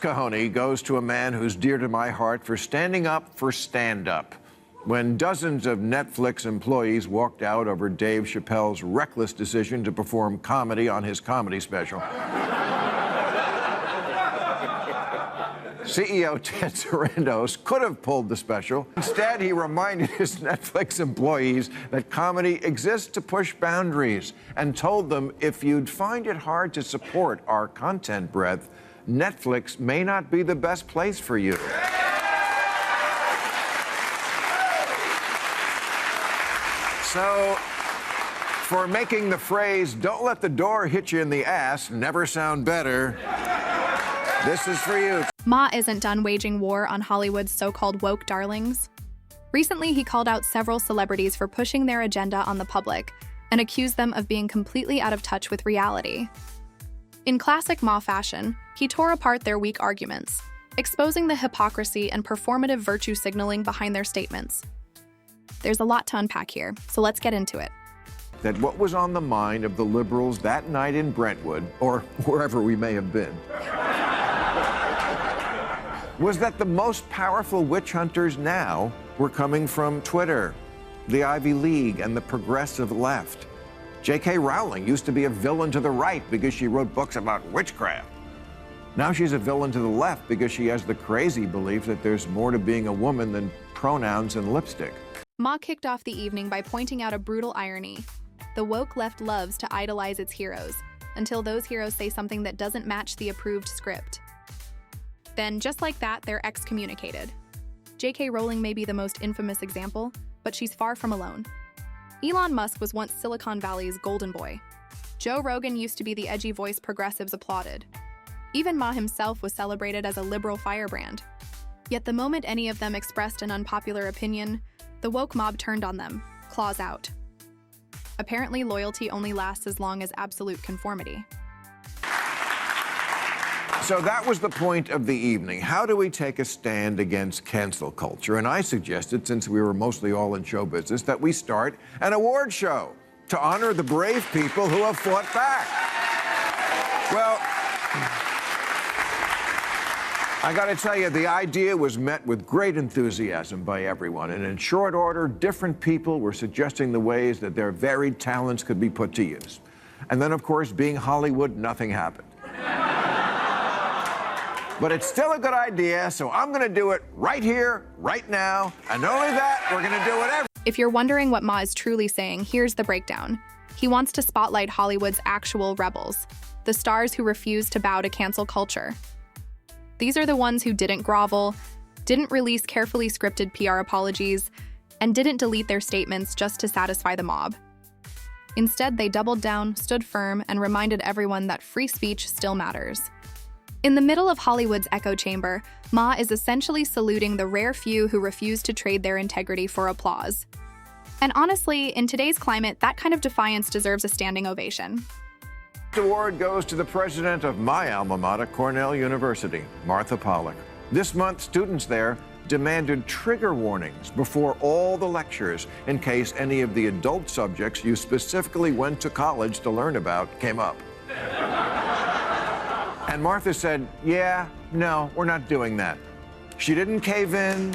Mahoney goes to a man who's dear to my heart for standing up for stand-up. When dozens of Netflix employees walked out over Dave Chappelle's reckless decision to perform comedy on his comedy special, CEO Ted Sarandos could have pulled the special. Instead, he reminded his Netflix employees that comedy exists to push boundaries and told them if you'd find it hard to support our content breadth, Netflix may not be the best place for you. So, for making the phrase, "Don't let the door hit you in the ass," never sound better, this is for you. Ma isn't done waging war on Hollywood's so-called woke darlings. Recently, he called out several celebrities for pushing their agenda on the public and accused them of being completely out of touch with reality. In classic Ma fashion, he tore apart their weak arguments, exposing the hypocrisy and performative virtue signaling behind their statements. There's a lot to unpack here, so let's get into it. That what was on the mind of the liberals that night in Brentwood, or wherever we may have been, was that the most powerful witch hunters now were coming from Twitter, the Ivy League, and the progressive left. J.K. Rowling used to be a villain to the right because she wrote books about witchcraft. Now she's a villain to the left because she has the crazy belief that there's more to being a woman than pronouns and lipstick. Ma kicked off the evening by pointing out a brutal irony. The woke left loves to idolize its heroes, until those heroes say something that doesn't match the approved script. Then, just like that, they're excommunicated. J.K. Rowling may be the most infamous example, but she's far from alone. Elon Musk was once Silicon Valley's golden boy. Joe Rogan used to be the edgy voice progressives applauded. Even Ma himself was celebrated as a liberal firebrand. Yet the moment any of them expressed an unpopular opinion, the woke mob turned on them, claws out. Apparently, loyalty only lasts as long as absolute conformity. So that was the point of the evening. How do we take a stand against cancel culture? And I suggested, since we were mostly all in show business, that we start an award show to honor the brave people who have fought back. Well, I got to tell you, the idea was met with great enthusiasm by everyone. And in short order, different people were suggesting the ways that their varied talents could be put to use. And then, of course, being Hollywood, nothing happened. But it's still a good idea, so I'm going to do it right here, right now. And not only that, we're going to do it every... If you're wondering what Ma is truly saying, here's the breakdown. He wants to spotlight Hollywood's actual rebels, the stars who refuse to bow to cancel culture. These are the ones who didn't grovel, didn't release carefully scripted PR apologies, and didn't delete their statements just to satisfy the mob. Instead, they doubled down, stood firm, and reminded everyone that free speech still matters. In the middle of Hollywood's echo chamber, Ma is essentially saluting the rare few who refuse to trade their integrity for applause. And honestly, in today's climate, that kind of defiance deserves a standing ovation. The award goes to the president of my alma mater, Cornell University, Martha Pollack. This month, students there demanded trigger warnings before all the lectures in case any of the adult subjects you specifically went to college to learn about came up. And Martha said, yeah, no, we're not doing that. She didn't cave in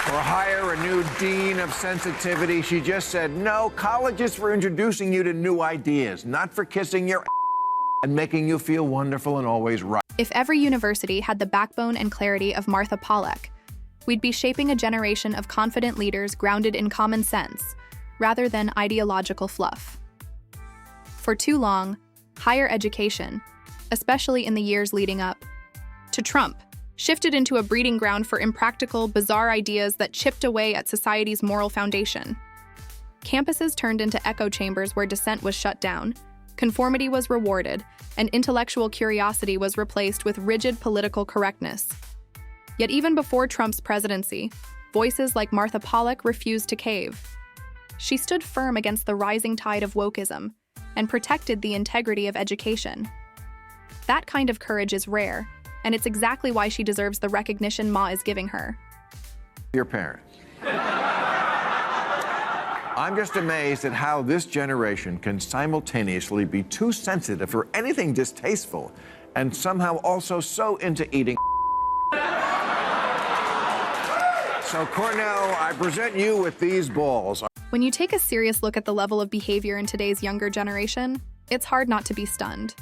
or hire a new dean of sensitivity. She just said, no, college is for introducing you to new ideas, not for kissing your and making you feel wonderful and always right. If every university had the backbone and clarity of Martha Pollack, we'd be shaping a generation of confident leaders grounded in common sense, rather than ideological fluff. For too long, higher education, especially in the years leading up to Trump, shifted into a breeding ground for impractical, bizarre ideas that chipped away at society's moral foundation. Campuses turned into echo chambers where dissent was shut down, conformity was rewarded, and intellectual curiosity was replaced with rigid political correctness. Yet even before Trump's presidency, voices like Martha Pollack refused to cave. She stood firm against the rising tide of wokeism and protected the integrity of education. That kind of courage is rare, and it's exactly why she deserves the recognition Ma is giving her. Your parents. I'm just amazed at how this generation can simultaneously be too sensitive for anything distasteful and somehow also so into eating. So, Cornell, I present you with these balls. When you take a serious look at the level of behavior in today's younger generation, it's hard not to be stunned.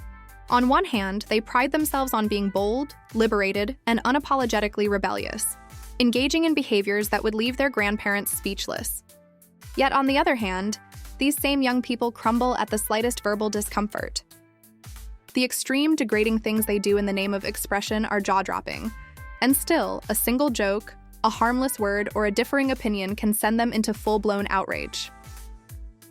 On one hand, they pride themselves on being bold, liberated, and unapologetically rebellious, engaging in behaviors that would leave their grandparents speechless. Yet on the other hand, these same young people crumble at the slightest verbal discomfort. The extreme, degrading things they do in the name of expression are jaw-dropping, and still, a single joke, a harmless word, or a differing opinion can send them into full-blown outrage.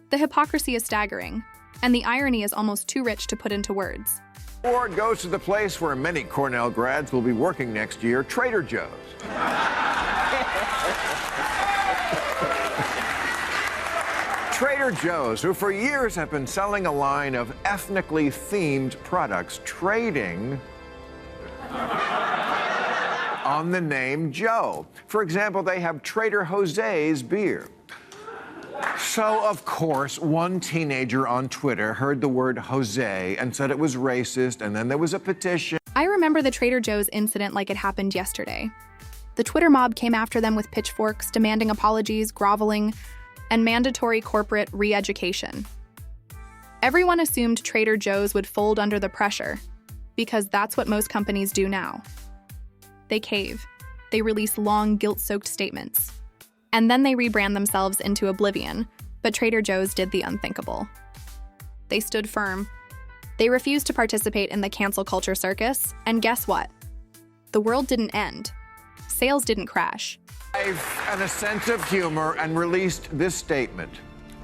The hypocrisy is staggering, and the irony is almost too rich to put into words. Award goes to the place where many Cornell grads will be working next year, Trader Joe's. Trader Joe's, who for years have been selling a line of ethnically themed products, trading on the name Joe. For example, they have Trader Jose's beer. So, of course, one teenager on Twitter heard the word Jose and said it was racist, and then there was a petition. I remember the Trader Joe's incident like it happened yesterday. The Twitter mob came after them with pitchforks, demanding apologies, groveling, and mandatory corporate re-education. Everyone assumed Trader Joe's would fold under the pressure, because that's what most companies do now. They cave. They release long, guilt-soaked statements. And then they rebrand themselves into oblivion, but Trader Joe's did the unthinkable. They stood firm. They refused to participate in the cancel culture circus, and guess what? The world didn't end. Sales didn't crash. And a sense of humor and released this statement.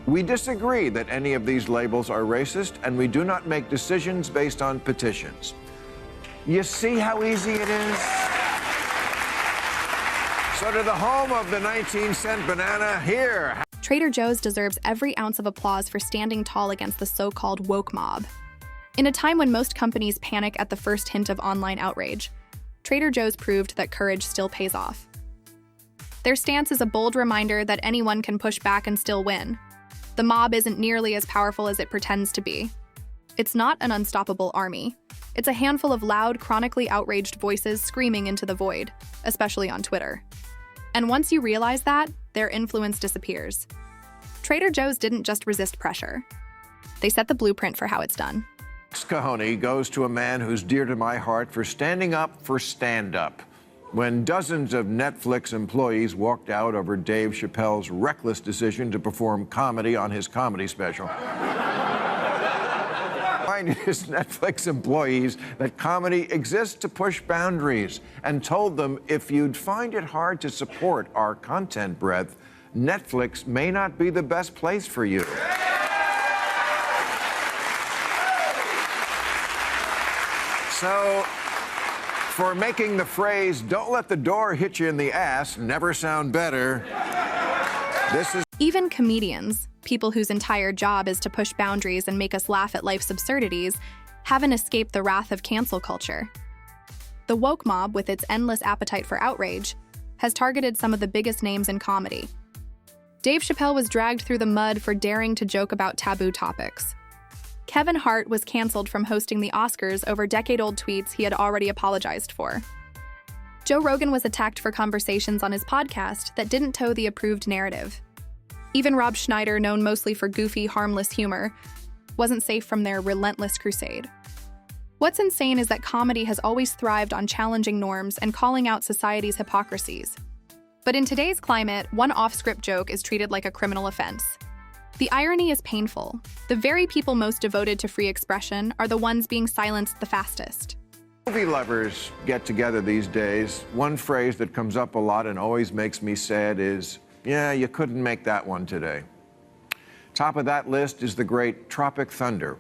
We disagree that any of these labels are racist, and we do not make decisions based on petitions. You see how easy it is? So to the home of the 19-cent banana, here. Trader Joe's deserves every ounce of applause for standing tall against the so-called woke mob. In a time when most companies panic at the first hint of online outrage, Trader Joe's proved that courage still pays off. Their stance is a bold reminder that anyone can push back and still win. The mob isn't nearly as powerful as it pretends to be. It's not an unstoppable army. It's a handful of loud, chronically outraged voices screaming into the void, especially on Twitter. And once you realize that, their influence disappears. Trader Joe's didn't just resist pressure. They set the blueprint for how it's done. Cajonne goes to a man who's dear to my heart for standing up for stand-up. When dozens of Netflix employees walked out over Dave Chappelle's reckless decision to perform comedy on his comedy special. Reminded his Netflix employees that comedy exists to push boundaries, and told them if you'd find it hard to support our content breadth, Netflix may not be the best place for you. So, for making the phrase, "Don't let the door hit you in the ass," never sound better, this is... Even comedians, people whose entire job is to push boundaries and make us laugh at life's absurdities, haven't escaped the wrath of cancel culture. The woke mob, with its endless appetite for outrage, has targeted some of the biggest names in comedy. Dave Chappelle was dragged through the mud for daring to joke about taboo topics. Kevin Hart was canceled from hosting the Oscars over decade-old tweets he had already apologized for. Joe Rogan was attacked for conversations on his podcast that didn't toe the approved narrative. Even Rob Schneider, known mostly for goofy, harmless humor, wasn't safe from their relentless crusade. What's insane is that comedy has always thrived on challenging norms and calling out society's hypocrisies. But in today's climate, one off-script joke is treated like a criminal offense. The irony is painful. The very people most devoted to free expression are the ones being silenced the fastest. Movie lovers get together these days. One phrase that comes up a lot and always makes me sad is, "Yeah, you couldn't make that one today." Top of that list is the great Tropic Thunder,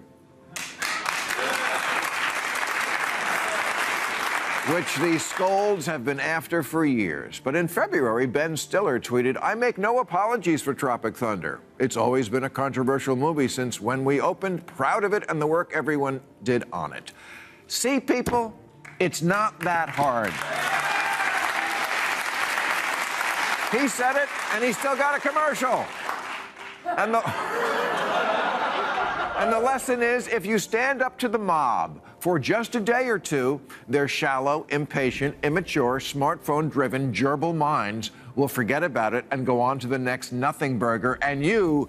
which the scolds have been after for years. But in February, Ben Stiller tweeted, "I make no apologies for Tropic Thunder. It's always been a controversial movie since when we opened, proud of it and the work everyone did on it." See, people, it's not that hard. He said it, and he still got a commercial. And And the lesson is, if you stand up to the mob for just a day or two, their shallow, impatient, immature, smartphone-driven, gerbil minds will forget about it and go on to the next nothing burger, and you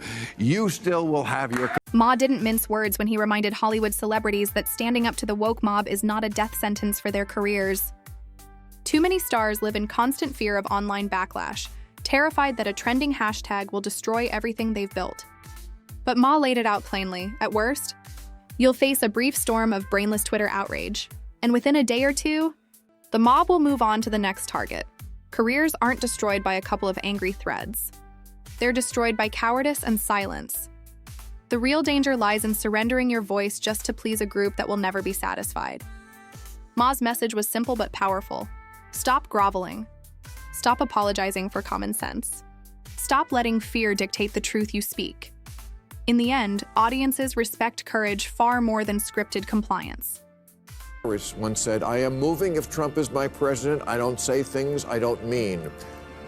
still will have your... Ma didn't mince words when he reminded Hollywood celebrities that standing up to the woke mob is not a death sentence for their careers. Too many stars live in constant fear of online backlash, terrified that a trending hashtag will destroy everything they've built. But Ma laid it out plainly. At worst, you'll face a brief storm of brainless Twitter outrage, and within a day or two, the mob will move on to the next target. Careers aren't destroyed by a couple of angry threads. They're destroyed by cowardice and silence. The real danger lies in surrendering your voice just to please a group that will never be satisfied. Ma's message was simple but powerful. Stop groveling. Stop apologizing for common sense. Stop letting fear dictate the truth you speak. In the end, audiences respect courage far more than scripted compliance. Once said, "I am moving if Trump is my president. I don't say things I don't mean."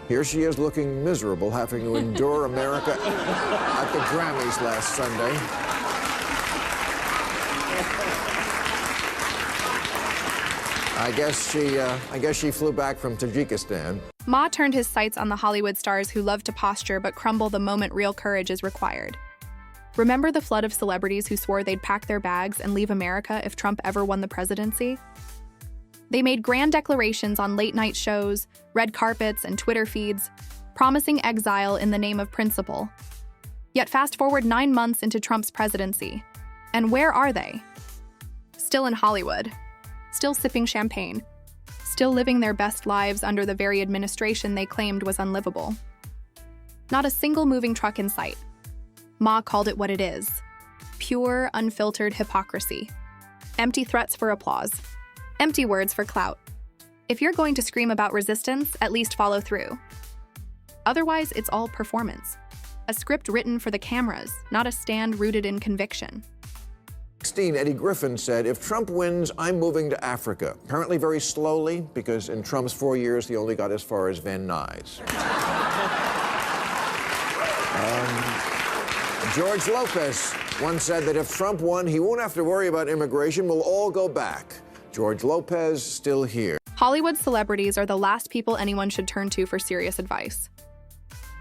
Here she is looking miserable, having to endure America at the Grammys last Sunday. I guess she flew back from Tajikistan. Ma turned his sights on the Hollywood stars who love to posture but crumble the moment real courage is required. Remember the flood of celebrities who swore they'd pack their bags and leave America if Trump ever won the presidency? They made grand declarations on late-night shows, red carpets, and Twitter feeds, promising exile in the name of principle. Yet fast forward 9 months into Trump's presidency, and where are they? Still in Hollywood, still sipping champagne, still living their best lives under the very administration they claimed was unlivable. Not a single moving truck in sight. Ma called it what it is: pure, unfiltered hypocrisy. Empty threats for applause. Empty words for clout. If you're going to scream about resistance, at least follow through. Otherwise, it's all performance. A script written for the cameras, not a stand rooted in conviction. 16, Eddie Griffin said, "If Trump wins, I'm moving to Africa." Apparently very slowly, because in Trump's 4 years, he only got as far as Van Nuys. George Lopez once said that if Trump won, he won't have to worry about immigration. We'll all go back. George Lopez still here. Hollywood celebrities are the last people anyone should turn to for serious advice.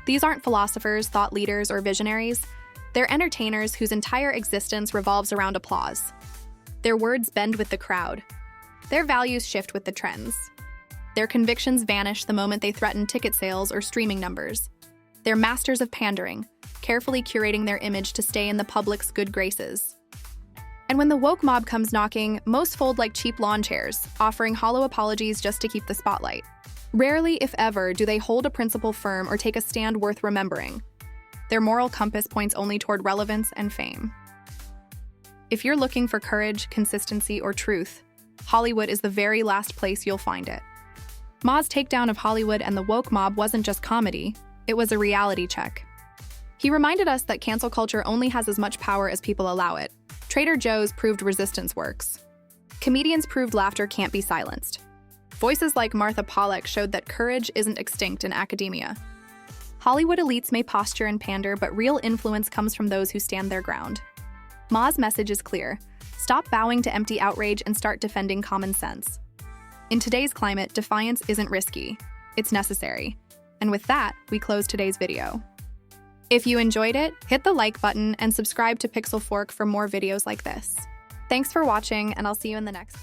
These aren't philosophers, thought leaders, or visionaries. They're entertainers whose entire existence revolves around applause. Their words bend with the crowd. Their values shift with the trends. Their convictions vanish the moment they threaten ticket sales or streaming numbers. They're masters of pandering, carefully curating their image to stay in the public's good graces. And when the woke mob comes knocking, most fold like cheap lawn chairs, offering hollow apologies just to keep the spotlight. Rarely, if ever, do they hold a principle firm or take a stand worth remembering. Their moral compass points only toward relevance and fame. If you're looking for courage, consistency, or truth, Hollywood is the very last place you'll find it. Ma's takedown of Hollywood and the woke mob wasn't just comedy, it was a reality check. He reminded us that cancel culture only has as much power as people allow it. Trader Joe's proved resistance works. Comedians proved laughter can't be silenced. Voices like Martha Pollack showed that courage isn't extinct in academia. Hollywood elites may posture and pander, but real influence comes from those who stand their ground. Ma's message is clear: stop bowing to empty outrage and start defending common sense. In today's climate, defiance isn't risky, it's necessary. And with that, we close today's video. If you enjoyed it, hit the like button and subscribe to Pixel Fork for more videos like this. Thanks for watching, and I'll see you in the next one.